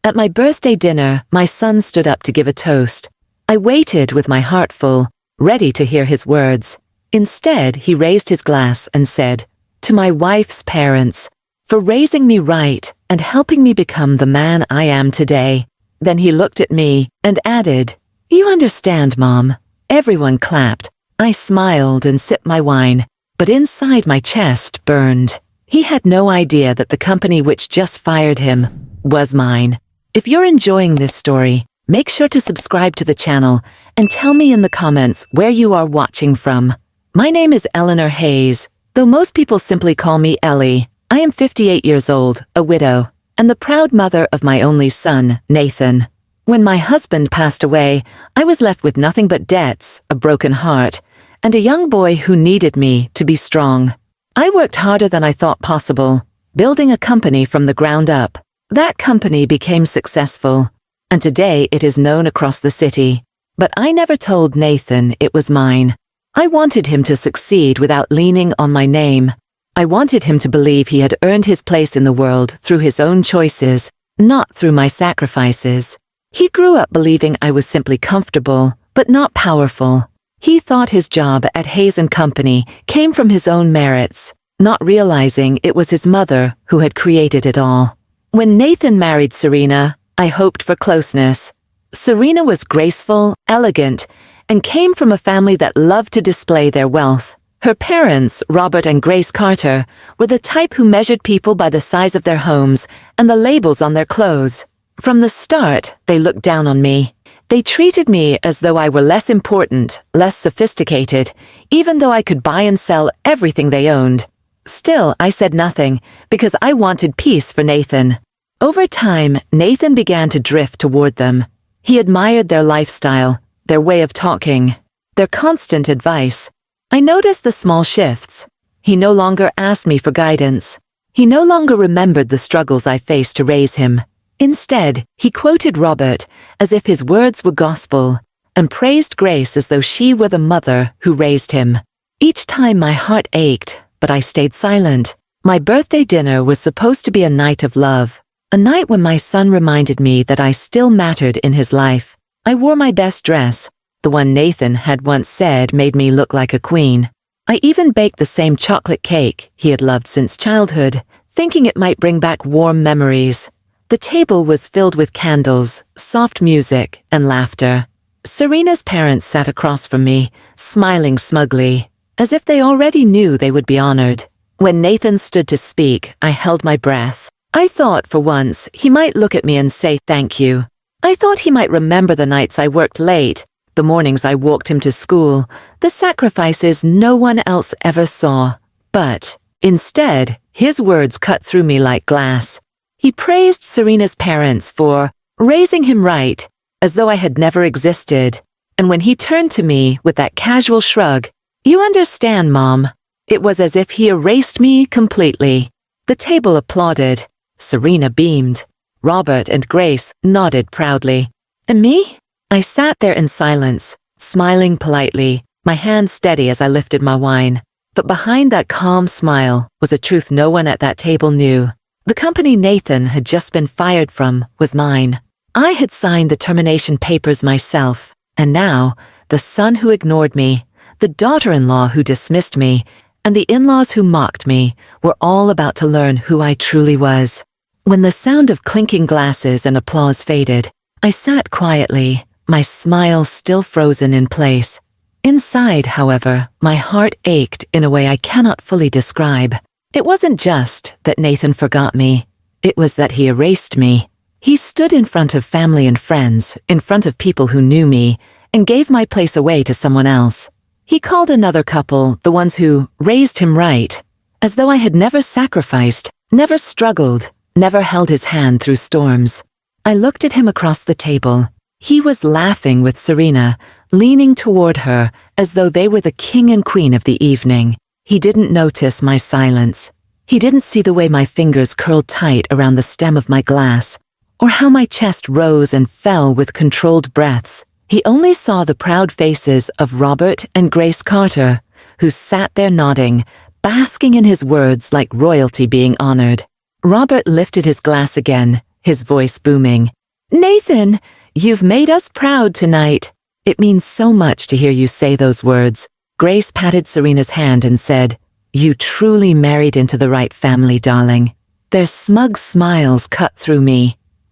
At my birthday dinner, my son stood up to give a toast. I waited with my heart full, ready to hear his words. Instead, he raised his glass and said, "To my wife's parents, for raising me right and helping me become the man I am today." Then he looked at me and added, "You understand, Mom." Everyone clapped. I smiled and sipped my wine, but inside my chest burned. He had no idea that the company which just fired him was mine. If you're enjoying this story, make sure to subscribe to the channel and tell me in the comments where you are watching from. My name is Eleanor Hayes, though most people simply call me Ellie. I am 58 years old, a widow, and the proud mother of my only son, Nathan. When my husband passed away, I was left with nothing but debts, a broken heart, and a young boy who needed me to be strong. I worked harder than I thought possible, building a company from the ground up. That company became successful, and today it is known across the city. But I never told Nathan it was mine. I wanted him to succeed without leaning on my name. I wanted him to believe he had earned his place in the world through his own choices, not through my sacrifices. He grew up believing I was simply comfortable, but not powerful. He thought his job at Hayes & Company came from his own merits, not realizing it was his mother who had created it all. When Nathan married Serena, I hoped for closeness. Serena was graceful, elegant, and came from a family that loved to display their wealth. Her parents, Robert and Grace Carter, were the type who measured people by the size of their homes and the labels on their clothes. From the start, they looked down on me. They treated me as though I were less important, less sophisticated, even though I could buy and sell everything they owned. Still, I said nothing, because I wanted peace for Nathan. Over time, Nathan began to drift toward them. He admired their lifestyle, their way of talking, their constant advice. I noticed the small shifts. He no longer asked me for guidance. He no longer remembered the struggles I faced to raise him. Instead, he quoted Robert as if his words were gospel, and praised Grace as though she were the mother who raised him. Each time my heart ached, but I stayed silent. My birthday dinner was supposed to be a night of love, a night when my son reminded me that I still mattered in his life. I wore my best dress, the one Nathan had once said made me look like a queen. I even baked the same chocolate cake he had loved since childhood, thinking it might bring back warm memories. The table was filled with candles, soft music, and laughter. Serena's parents sat across from me, smiling smugly, as if they already knew they would be honored. When Nathan stood to speak, I held my breath. I thought for once he might look at me and say thank you. I thought he might remember the nights I worked late, the mornings I walked him to school, the sacrifices no one else ever saw. But, instead, his words cut through me like glass. He praised Serena's parents for raising him right, as though I had never existed. And when he turned to me with that casual shrug, "You understand, Mom," it was as if he erased me completely. The table applauded. Serena beamed. Robert and Grace nodded proudly. And me? I sat there in silence, smiling politely, my hand steady as I lifted my wine. But behind that calm smile was a truth no one at that table knew. The company Nathan had just been fired from was mine. I had signed the termination papers myself, and now, the son who ignored me, the daughter-in-law who dismissed me, and the in-laws who mocked me were all about to learn who I truly was. When the sound of clinking glasses and applause faded, I sat quietly, my smile still frozen in place. Inside, however, my heart ached in a way I cannot fully describe. It wasn't just that Nathan forgot me. It was that he erased me. He stood in front of family and friends, in front of people who knew me, and gave my place away to someone else. He called another couple the ones who raised him right, as though I had never sacrificed, never struggled, never held his hand through storms. I looked at him across the table. He was laughing with Serena, leaning toward her as though they were the king and queen of the evening. He didn't notice my silence. He didn't see the way my fingers curled tight around the stem of my glass, or how my chest rose and fell with controlled breaths. He only saw the proud faces of Robert and Grace Carter, who sat there nodding, basking in his words like royalty being honored. Robert lifted his glass again, his voice booming. "Nathan, you've made us proud tonight." "It means so much to hear you say those words." Grace patted Serena's hand and said, "You truly married into the right family, darling." Their smug smiles cut through me.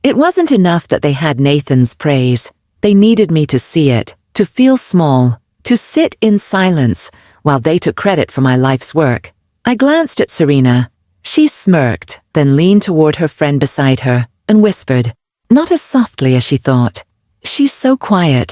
It wasn't enough that they had Nathan's praise. They needed me to see it, to feel small, to sit in silence while they took credit for my life's work. I glanced at Serena. She smirked, then leaned toward her friend beside her and whispered, not as softly as she thought. "She's so quiet.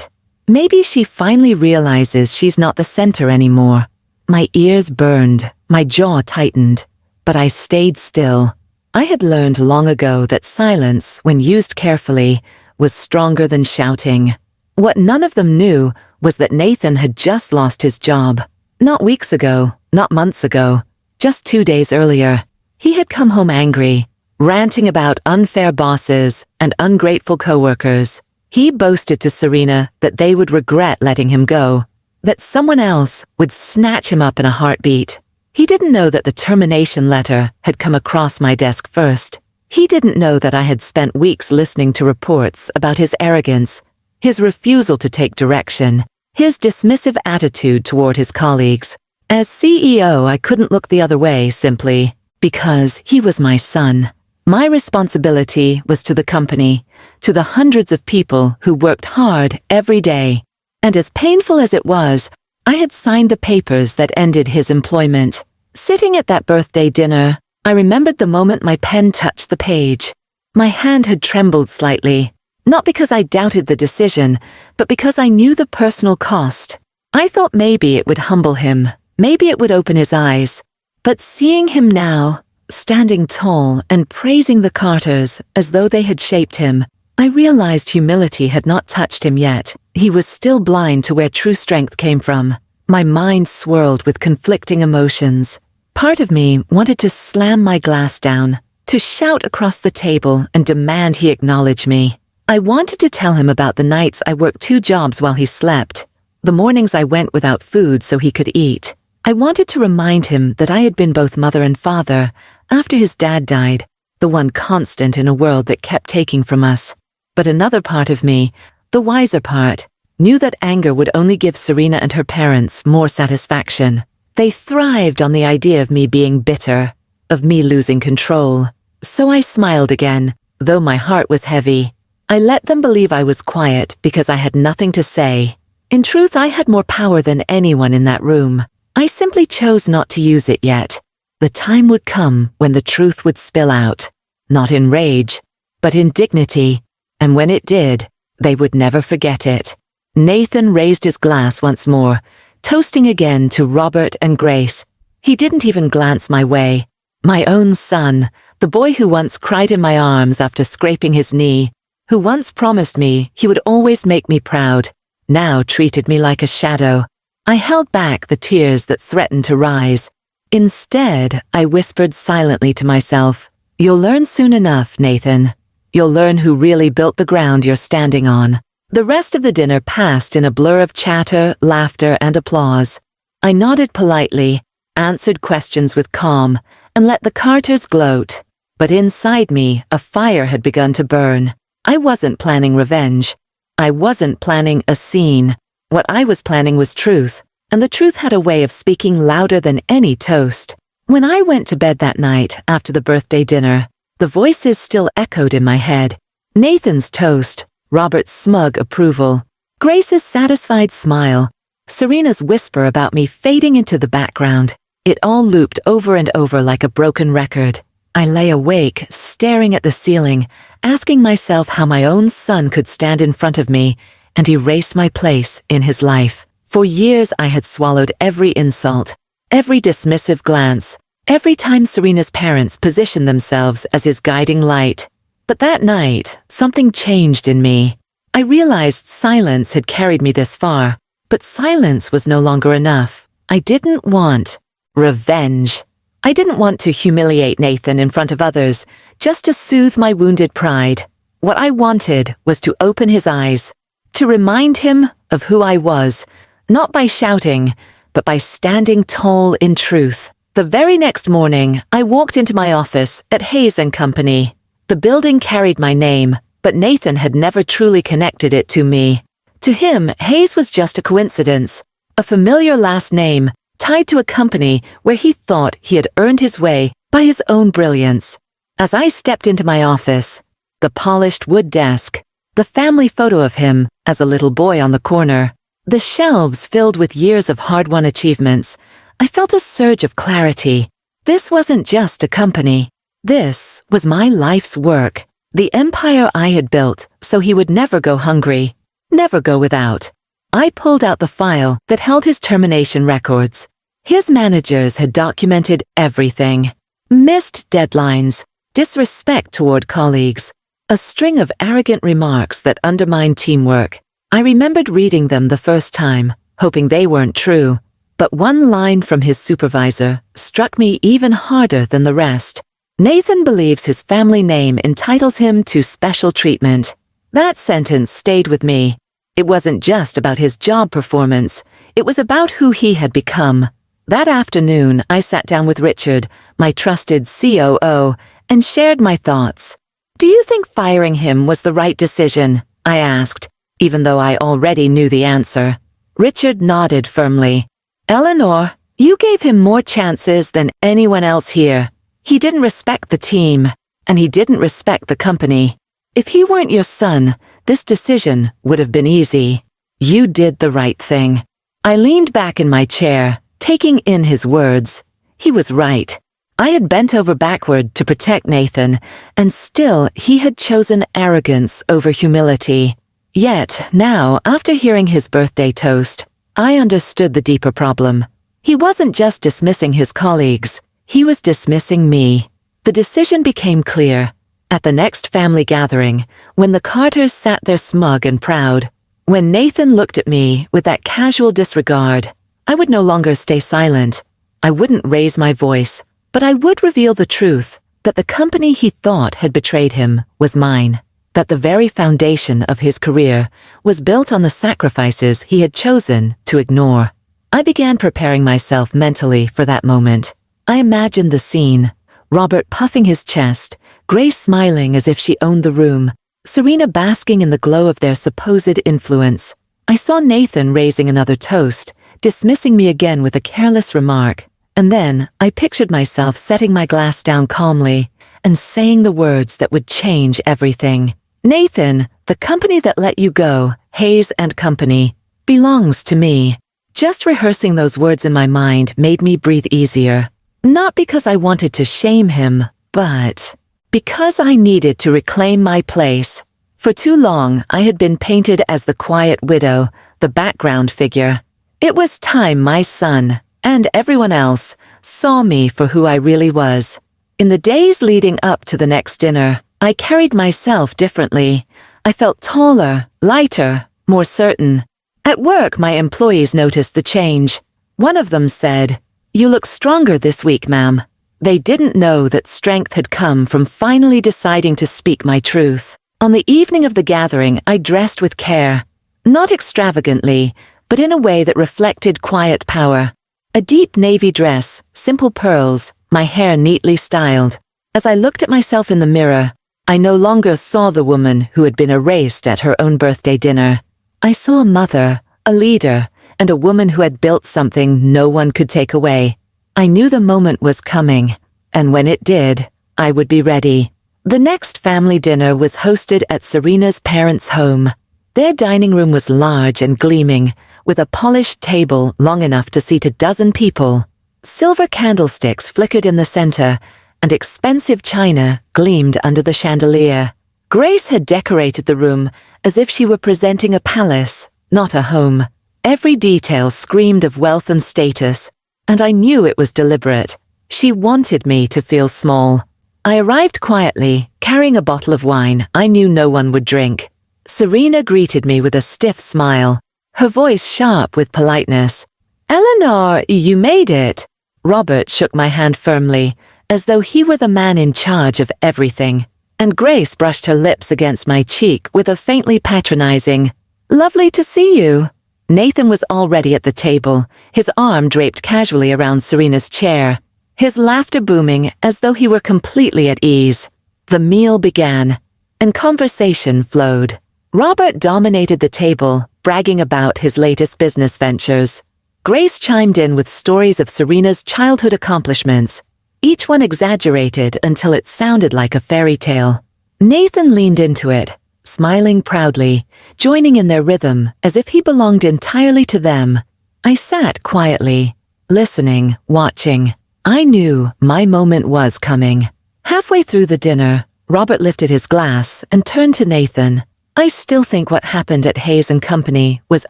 Maybe she finally realizes she's not the center anymore." My ears burned, my jaw tightened, but I stayed still. I had learned long ago that silence, when used carefully, was stronger than shouting. What none of them knew was that Nathan had just lost his job. Not weeks ago, not months ago, just 2 days earlier. He had come home angry, ranting about unfair bosses and ungrateful coworkers. He boasted to Serena that they would regret letting him go, that someone else would snatch him up in a heartbeat. He didn't know that the termination letter had come across my desk first. He didn't know that I had spent weeks listening to reports about his arrogance, his refusal to take direction, his dismissive attitude toward his colleagues. As CEO, I couldn't look the other way simply because he was my son. My responsibility was to the company, to the hundreds of people who worked hard every day. And as painful as it was, I had signed the papers that ended his employment. Sitting at that birthday dinner, I remembered the moment my pen touched the page. My hand had trembled slightly, not because I doubted the decision, but because I knew the personal cost. I thought maybe it would humble him, maybe it would open his eyes. But seeing him now, standing tall and praising the Carters as though they had shaped him, I realized humility had not touched him yet. He was still blind to where true strength came from. My mind swirled with conflicting emotions. Part of me wanted to slam my glass down, to shout across the table and demand he acknowledge me. I wanted to tell him about the nights I worked 2 jobs while he slept, the mornings I went without food so he could eat. I wanted to remind him that I had been both mother and father after his dad died, the one constant in a world that kept taking from us. But another part of me, the wiser part, knew that anger would only give Serena and her parents more satisfaction. They thrived on the idea of me being bitter, of me losing control. So I smiled again, though my heart was heavy. I let them believe I was quiet because I had nothing to say. In truth, I had more power than anyone in that room. I simply chose not to use it yet. The time would come when the truth would spill out, not in rage, but in dignity. And when it did, they would never forget it. Nathan raised his glass once more, toasting again to Robert and Grace. He didn't even glance my way. My own son, the boy who once cried in my arms after scraping his knee, who once promised me he would always make me proud, now treated me like a shadow. I held back the tears that threatened to rise. Instead, I whispered silently to myself, "You'll learn soon enough, Nathan. You'll learn who really built the ground you're standing on." The rest of the dinner passed in a blur of chatter, laughter, and applause. I nodded politely, answered questions with calm, and let the Carters gloat. But inside me, a fire had begun to burn. I wasn't planning revenge. I wasn't planning a scene. What I was planning was truth, and the truth had a way of speaking louder than any toast. When I went to bed that night after the birthday dinner, the voices still echoed in my head. Nathan's toast, Robert's smug approval, Grace's satisfied smile, Serena's whisper about me fading into the background. It all looped over and over like a broken record. I lay awake, staring at the ceiling, asking myself how my own son could stand in front of me and erase my place in his life. For years I had swallowed every insult, every dismissive glance, every time Serena's parents positioned themselves as his guiding light. But that night, something changed in me. I realized silence had carried me this far, but silence was no longer enough. I didn't want revenge. I didn't want to humiliate Nathan in front of others, just to soothe my wounded pride. What I wanted was to open his eyes, to remind him of who I was, not by shouting, but by standing tall in truth. The very next morning, I walked into my office at Hayes & Company. The building carried my name, but Nathan had never truly connected it to me. To him, Hayes was just a coincidence, a familiar last name tied to a company where he thought he had earned his way by his own brilliance. As I stepped into my office, the polished wood desk, the family photo of him as a little boy on the corner, the shelves filled with years of hard-won achievements, I felt a surge of clarity. This wasn't just a company. This was my life's work, the empire I had built so he would never go hungry, never go without. I pulled out the file that held his termination records. His managers had documented everything. Missed deadlines, disrespect toward colleagues, a string of arrogant remarks that undermined teamwork. I remembered reading them the first time, hoping they weren't true. But one line from his supervisor struck me even harder than the rest. Nathan believes his family name entitles him to special treatment. That sentence stayed with me. It wasn't just about his job performance. It was about who he had become. That afternoon, I sat down with Richard, my trusted COO, and shared my thoughts. "Do you think firing him was the right decision?" I asked, even though I already knew the answer. Richard nodded firmly. "Eleanor, you gave him more chances than anyone else here. He didn't respect the team, and he didn't respect the company. If he weren't your son, this decision would have been easy. You did the right thing." I leaned back in my chair, taking in his words. He was right. I had bent over backward to protect Nathan, and still he had chosen arrogance over humility. Yet, now, after hearing his birthday toast, I understood the deeper problem. He wasn't just dismissing his colleagues, he was dismissing me. The decision became clear. At the next family gathering, when the Carters sat there smug and proud, when Nathan looked at me with that casual disregard, I would no longer stay silent. I wouldn't raise my voice, but I would reveal the truth that the company he thought had betrayed him was mine, that the very foundation of his career was built on the sacrifices he had chosen to ignore. I began preparing myself mentally for that moment. I imagined the scene, Robert puffing his chest, Grace smiling as if she owned the room, Serena basking in the glow of their supposed influence. I saw Nathan raising another toast, dismissing me again with a careless remark, and then I pictured myself setting my glass down calmly and saying the words that would change everything. "Nathan, the company that let you go, Hayes and Company, belongs to me." Just rehearsing those words in my mind made me breathe easier. Not because I wanted to shame him, but because I needed to reclaim my place. For too long, I had been painted as the quiet widow, the background figure. It was time my son, and everyone else, saw me for who I really was. In the days leading up to the next dinner, I carried myself differently. I felt taller, lighter, more certain. At work, my employees noticed the change. One of them said, "You look stronger this week, ma'am." They didn't know that strength had come from finally deciding to speak my truth. On the evening of the gathering, I dressed with care. Not extravagantly, but in a way that reflected quiet power. A deep navy dress, simple pearls, my hair neatly styled. As I looked at myself in the mirror, I no longer saw the woman who had been erased at her own birthday dinner. I saw a mother, a leader, and a woman who had built something no one could take away. I knew the moment was coming, and when it did, I would be ready. The next family dinner was hosted at Serena's parents' home. Their dining room was large and gleaming, with a polished table long enough to seat a dozen people. Silver candlesticks flickered in the center, and expensive china gleamed under the chandelier. Grace had decorated the room as if she were presenting a palace, not a home. Every detail screamed of wealth and status, and I knew it was deliberate. She wanted me to feel small. I arrived quietly, carrying a bottle of wine I knew no one would drink. Serena greeted me with a stiff smile, her voice sharp with politeness. "Eleanor, you made it." Robert shook my hand firmly, as though he were the man in charge of everything, and Grace brushed her lips against my cheek with a faintly patronizing, "Lovely to see you." Nathan was already at the table, his arm draped casually around Serena's chair, his laughter booming as though he were completely at ease. The meal began, and conversation flowed. Robert dominated the table, bragging about his latest business ventures. Grace chimed in with stories of Serena's childhood accomplishments, each one exaggerated until it sounded like a fairy tale. Nathan leaned into it, smiling proudly, joining in their rhythm as if he belonged entirely to them. I sat quietly, listening, watching. I knew my moment was coming. Halfway through the dinner, Robert lifted his glass and turned to Nathan. I still think what happened at Hayes & Company was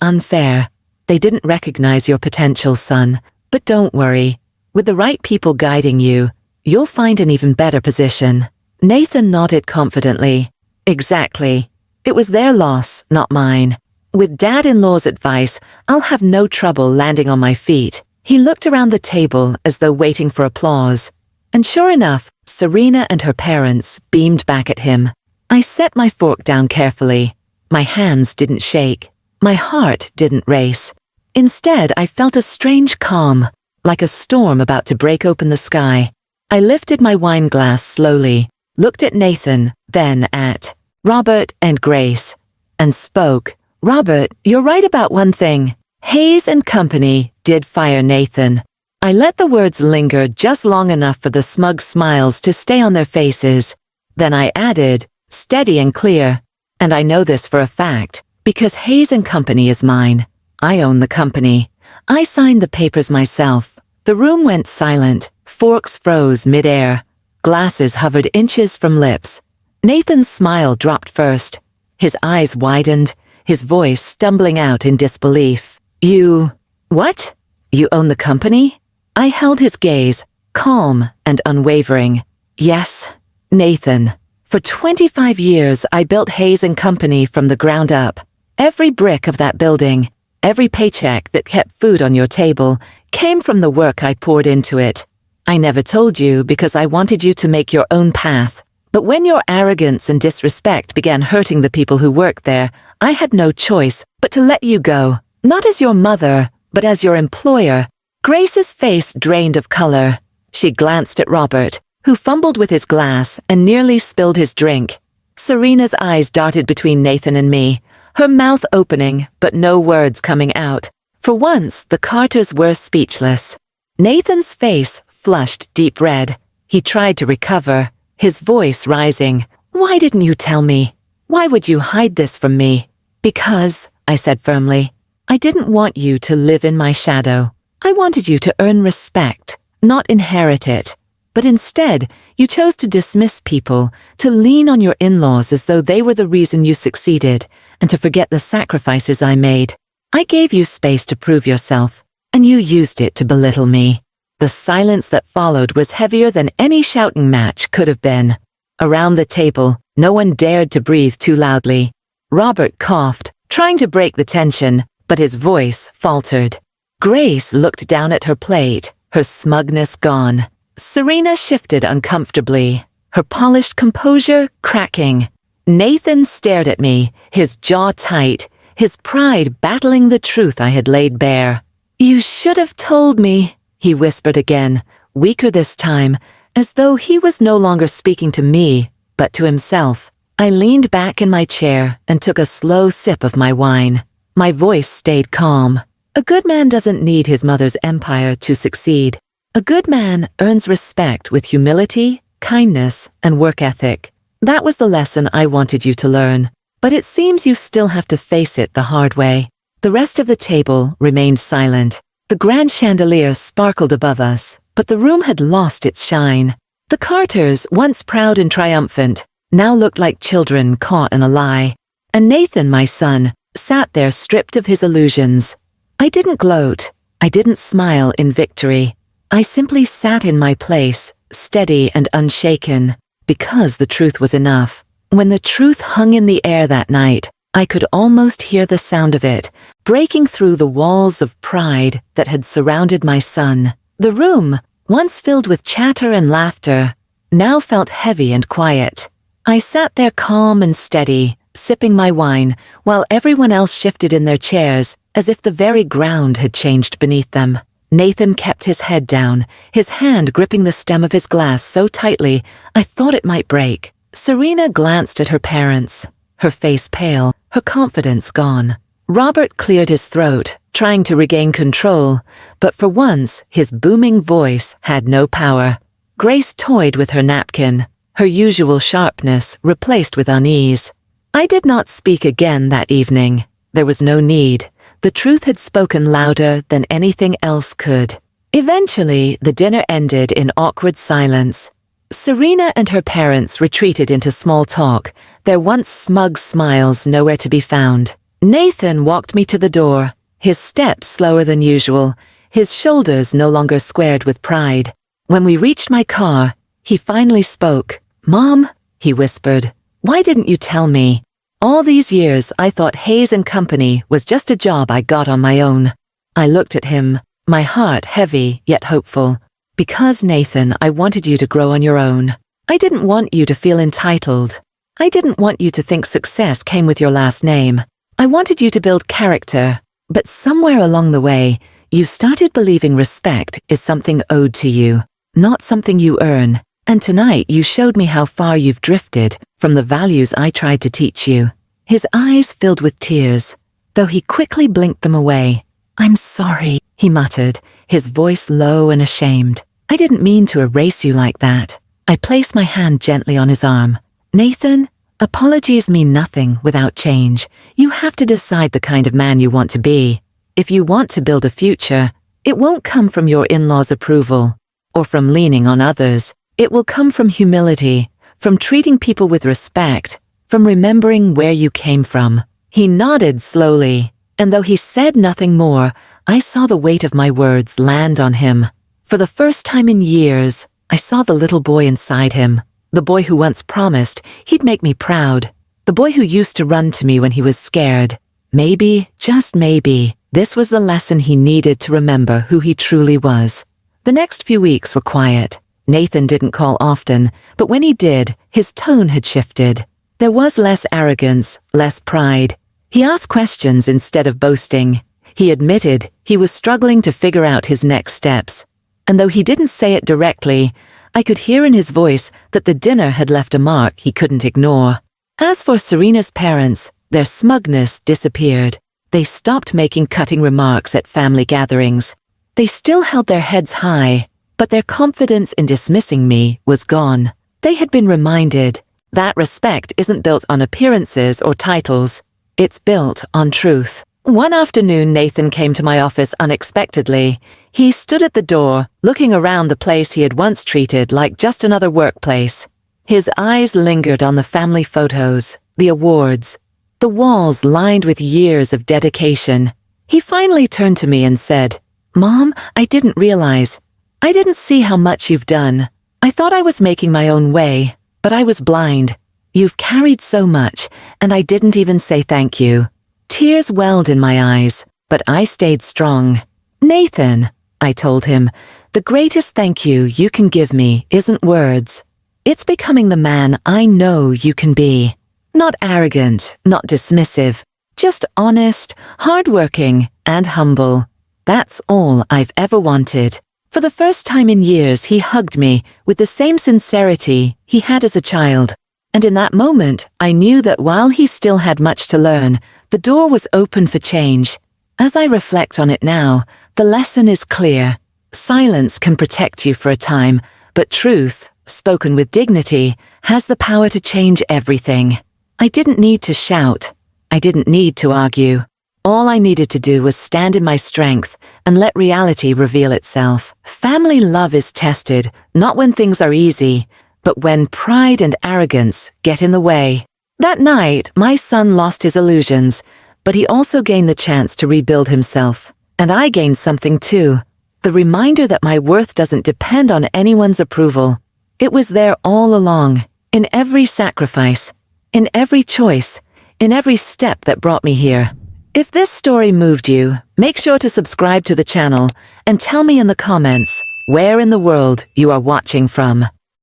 unfair. They didn't recognize your potential, son. But don't worry. With the right people guiding you, you'll find an even better position. Nathan nodded confidently. Exactly. It was their loss, not mine. With Dad-in-law's advice, I'll have no trouble landing on my feet. He looked around the table as though waiting for applause. And sure enough, Serena and her parents beamed back at him. I set my fork down carefully. My hands didn't shake. My heart didn't race. Instead, I felt a strange calm, like a storm about to break open the sky. I lifted my wine glass slowly, looked at Nathan, then at Robert and Grace, and spoke. Robert, you're right about one thing. Hayes & Company did fire Nathan. I let the words linger just long enough for the smug smiles to stay on their faces. Then I added, steady and clear. And I know this for a fact, because Hayes & Company is mine. I own the company. I signed the papers myself. The room went silent. Forks froze mid-air. Glasses hovered inches from lips. Nathan's smile dropped first. His eyes widened, his voice stumbling out in disbelief. You... what? You own the company? I held his gaze, calm and unwavering. Yes, Nathan. For 25 years, I built Hayes & Company from the ground up. Every brick of that building, every paycheck that kept food on your table, came from the work I poured into it. I never told you because I wanted you to make your own path. But when your arrogance and disrespect began hurting the people who worked there, I had no choice but to let you go. Not as your mother, but as your employer. Grace's face drained of color. She glanced at Robert, who fumbled with his glass and nearly spilled his drink. Serena's eyes darted between Nathan and me, her mouth opening, but no words coming out. For once, the Carters were speechless. Nathan's face flushed deep red. He tried to recover, his voice rising. Why didn't you tell me? Why would you hide this from me? Because, I said firmly, I didn't want you to live in my shadow. I wanted you to earn respect, not inherit it. But instead, you chose to dismiss people, to lean on your in-laws as though they were the reason you succeeded, and to forget the sacrifices I made. I gave you space to prove yourself, and you used it to belittle me. The silence that followed was heavier than any shouting match could have been. Around the table, no one dared to breathe too loudly. Robert coughed, trying to break the tension, but his voice faltered. Grace looked down at her plate, her smugness gone. Serena shifted uncomfortably, her polished composure cracking. Nathan stared at me, his jaw tight, his pride battling the truth I had laid bare. You should have told me, he whispered again, weaker this time, as though he was no longer speaking to me, but to himself. I leaned back in my chair and took a slow sip of my wine. My voice stayed calm. A good man doesn't need his mother's empire to succeed. A good man earns respect with humility, kindness, and work ethic. That was the lesson I wanted you to learn. But it seems you still have to face it the hard way. The rest of the table remained silent. The grand chandelier sparkled above us, but the room had lost its shine. The Carters, once proud and triumphant, now looked like children caught in a lie. And Nathan, my son, sat there stripped of his illusions. I didn't gloat. I didn't smile in victory. I simply sat in my place, steady and unshaken, because the truth was enough. When the truth hung in the air that night, I could almost hear the sound of it, breaking through the walls of pride that had surrounded my son. The room, once filled with chatter and laughter, now felt heavy and quiet. I sat there calm and steady, sipping my wine, while everyone else shifted in their chairs, as if the very ground had changed beneath them. Nathan kept his head down, his hand gripping the stem of his glass so tightly I thought it might break. Serena glanced at her parents, her face pale, her confidence gone. Robert cleared his throat, trying to regain control, but for once his booming voice had no power. Grace toyed with her napkin, her usual sharpness replaced with unease. I did not speak again that evening. There was no need. The truth had spoken louder than anything else could. Eventually, the dinner ended in awkward silence. Serena and her parents retreated into small talk, their once smug smiles nowhere to be found. Nathan walked me to the door, his steps slower than usual, his shoulders no longer squared with pride. When we reached my car, he finally spoke. "Mom," he whispered, "why didn't you tell me? All these years I thought Hayes and Company was just a job I got on my own." I looked at him, my heart heavy yet hopeful. "Because, Nathan, I wanted you to grow on your own. I didn't want you to feel entitled. I didn't want you to think success came with your last name. I wanted you to build character. But somewhere along the way, you started believing respect is something owed to you, not something you earn. And tonight you showed me how far you've drifted from the values I tried to teach you." His eyes filled with tears, though he quickly blinked them away. "I'm sorry," he muttered, his voice low and ashamed. "I didn't mean to erase you like that." I placed my hand gently on his arm. "Nathan, apologies mean nothing without change. You have to decide the kind of man you want to be. If you want to build a future, it won't come from your in-laws' approval or from leaning on others. It will come from humility, from treating people with respect, from remembering where you came from." He nodded slowly, and though he said nothing more, I saw the weight of my words land on him. For the first time in years, I saw the little boy inside him, the boy who once promised he'd make me proud, the boy who used to run to me when he was scared. Maybe, just maybe, this was the lesson he needed to remember who he truly was. The next few weeks were quiet. Nathan didn't call often, but when he did, his tone had shifted. There was less arrogance, less pride. He asked questions instead of boasting. He admitted he was struggling to figure out his next steps. And though he didn't say it directly, I could hear in his voice that the dinner had left a mark he couldn't ignore. As for Serena's parents, their smugness disappeared. They stopped making cutting remarks at family gatherings. They still held their heads high, but their confidence in dismissing me was gone. They had been reminded that respect isn't built on appearances or titles. It's built on truth. One afternoon, Nathan came to my office unexpectedly. He stood at the door, looking around the place he had once treated like just another workplace. His eyes lingered on the family photos, the awards, the walls lined with years of dedication. He finally turned to me and said, "Mom, I didn't realize. I didn't see how much you've done. I thought I was making my own way, but I was blind. You've carried so much, and I didn't even say thank you." Tears welled in my eyes, but I stayed strong. "Nathan," I told him, "the greatest thank you you can give me isn't words. It's becoming the man I know you can be. Not arrogant, not dismissive, just honest, hardworking, and humble. That's all I've ever wanted." For the first time in years, he hugged me with the same sincerity he had as a child. And in that moment, I knew that while he still had much to learn, the door was open for change. As I reflect on it now, the lesson is clear. Silence can protect you for a time, but truth, spoken with dignity, has the power to change everything. I didn't need to shout. I didn't need to argue. All I needed to do was stand in my strength and let reality reveal itself. Family love is tested, not when things are easy, but when pride and arrogance get in the way. That night, my son lost his illusions, but he also gained the chance to rebuild himself. And I gained something too, the reminder that my worth doesn't depend on anyone's approval. It was there all along, in every sacrifice, in every choice, in every step that brought me here. If this story moved you, make sure to subscribe to the channel and tell me in the comments where in the world you are watching from.